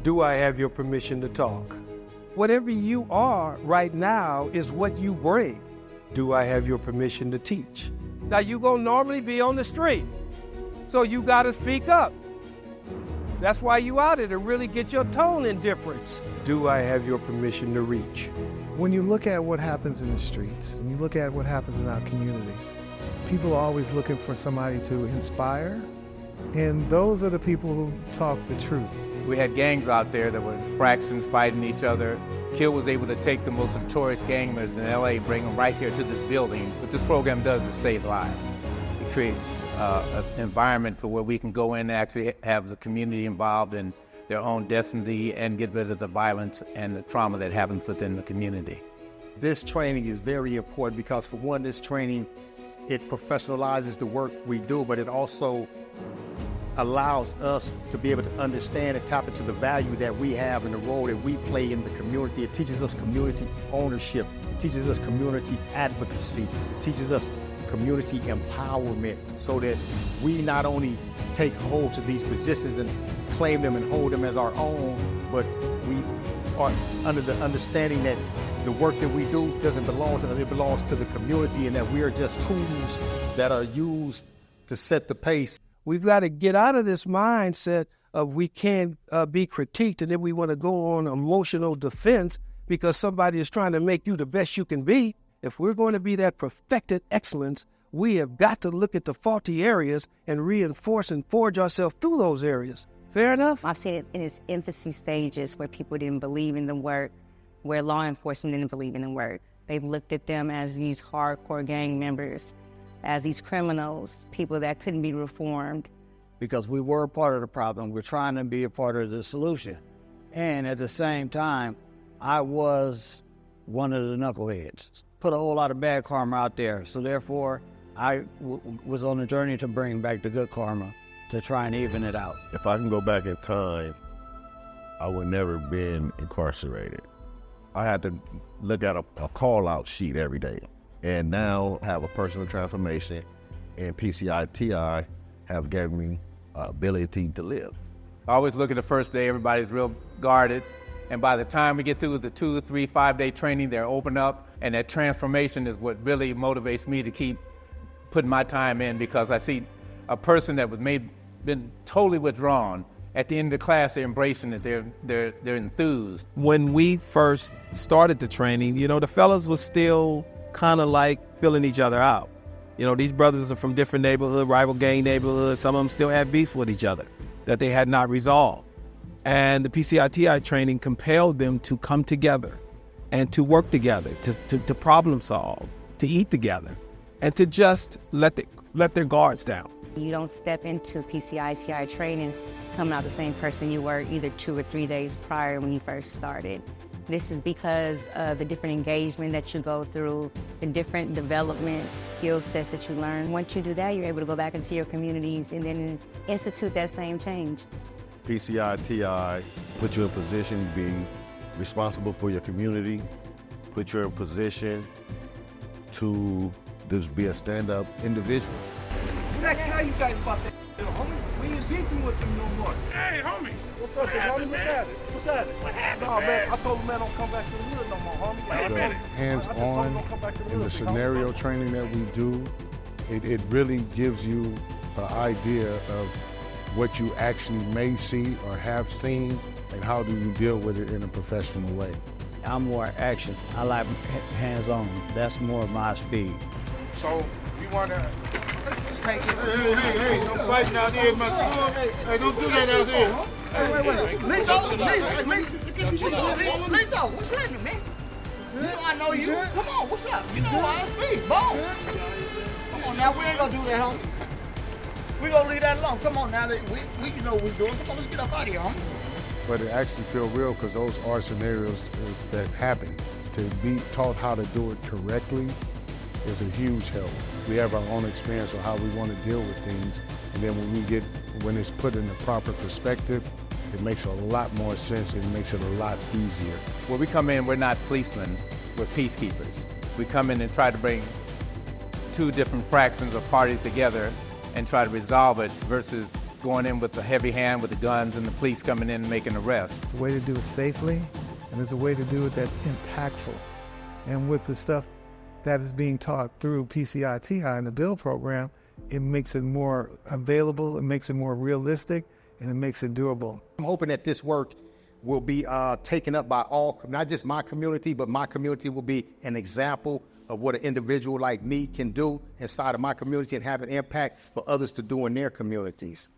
Do I have your permission to talk? Whatever you are right now is what you bring. Do I have your permission to teach? Now you're gonna normally be on the street, so you gotta speak up. That's why you out there, to really get your tone in difference. Do I have your permission to reach? When you look at what happens in the streets, and you look at what happens in our community, people are always looking for somebody to inspire, and those are the people who talk the truth. We had gangs out there that were fractions fighting each other. Kill was able to take the most notorious gang members in LA, bring them right here to this building. What this program does is save lives. It creates an environment for where we can go in and actually have the community involved in their own destiny and get rid of the violence and the trauma that happens within the community. This training is very important because, for one, this training, it professionalizes the work we do, but it also allows us to be able to understand and tap into the value that we have and the role that we play in the community. It teaches us community ownership. It teaches us community advocacy. It teaches us community empowerment, so that we not only take hold to these positions and claim them and hold them as our own, but we are under the understanding that the work that we do doesn't belong to us, it belongs to the community, and that we are just tools that are used to set the pace. We've got to get out of this mindset of we can't be critiqued and then we want to go on emotional defense because somebody is trying to make you the best you can be. If we're going to be that perfected excellence, we have got to look at the faulty areas and reinforce and forge ourselves through those areas. Fair enough? I've seen it in its infancy stages where people didn't believe in the work, where law enforcement didn't believe in the work. They've looked at them as these hardcore gang members, as these criminals, people that couldn't be reformed. Because we were part of the problem, we're trying to be a part of the solution. And at the same time, I was one of the knuckleheads. Put a whole lot of bad karma out there, so therefore I was on a journey to bring back the good karma, to try and even it out. If I can go back in time, I would never have been incarcerated. I had to look at a call-out sheet every day, and now have a personal transformation, and PCITI have given me ability to live. I always look at the first day, everybody's real guarded, and by the time we get through the 2, 3, 5-day training, they're open up, and that transformation is what really motivates me to keep putting my time in, because I see a person that was been totally withdrawn. At the end of the class, they're embracing it, they're enthused. When we first started the training, the fellas was still kind of like filling each other out. These brothers are from different neighborhoods, rival gang neighborhoods. Some of them still had beef with each other that they had not resolved. And the PCITI training compelled them to come together and to work together, to problem solve, to eat together, and to just let their guards down. You don't step into PCITI training coming out the same person you were either 2 or 3 days prior when you first started. This is because of the different engagement that you go through, the different development skill sets that you learn. Once you do that, you're able to go back into your communities and then institute that same change. PCITI put you in position to be responsible for your community, put you in position to just be a stand-up individual. Did I tell you guys about that, homie? We ain't speaking with them no more. Hey, homie. What's up, homie? What's happening? What's happening? What happened, no, man? I told him, man, don't come back to the hood no more, homie. Wait a minute. Hands-on in the scenario training that we do, it really gives you an idea of what you actually may see or have seen, and how do you deal with it in a professional way. I'm more action. I like hands-on. That's more of my speed. So, you want to... Hey, don't fight out here, my son. Hey, don't do that out here. Hey, wait. Lito, what's happening, man? I know you. Come on, what's up? You know how I speak. Boom. Come on now, we ain't gonna do that, homie. We gonna leave that alone. Come on now, we know what we're doing. Come on, let's get up out of here, homie. But it actually feels real because those are scenarios that happen. To be taught how to do it correctly is a huge help. We have our own experience of how we want to deal with things, and then when it's put in the proper perspective, it makes a lot more sense and it makes it a lot easier. When we come in, we're not policemen, we're peacekeepers. We come in and try to bring 2 different fractions of parties together and try to resolve it versus going in with a heavy hand with the guns and the police coming in and making arrests. It's a way to do it safely, and it's a way to do it that's impactful. And with the stuff that is being taught through PCITI and the BUILD program, it makes it more available, it makes it more realistic, and it makes it durable. I'm hoping that this work will be taken up by all, not just my community, but my community will be an example of what an individual like me can do inside of my community and have an impact for others to do in their communities.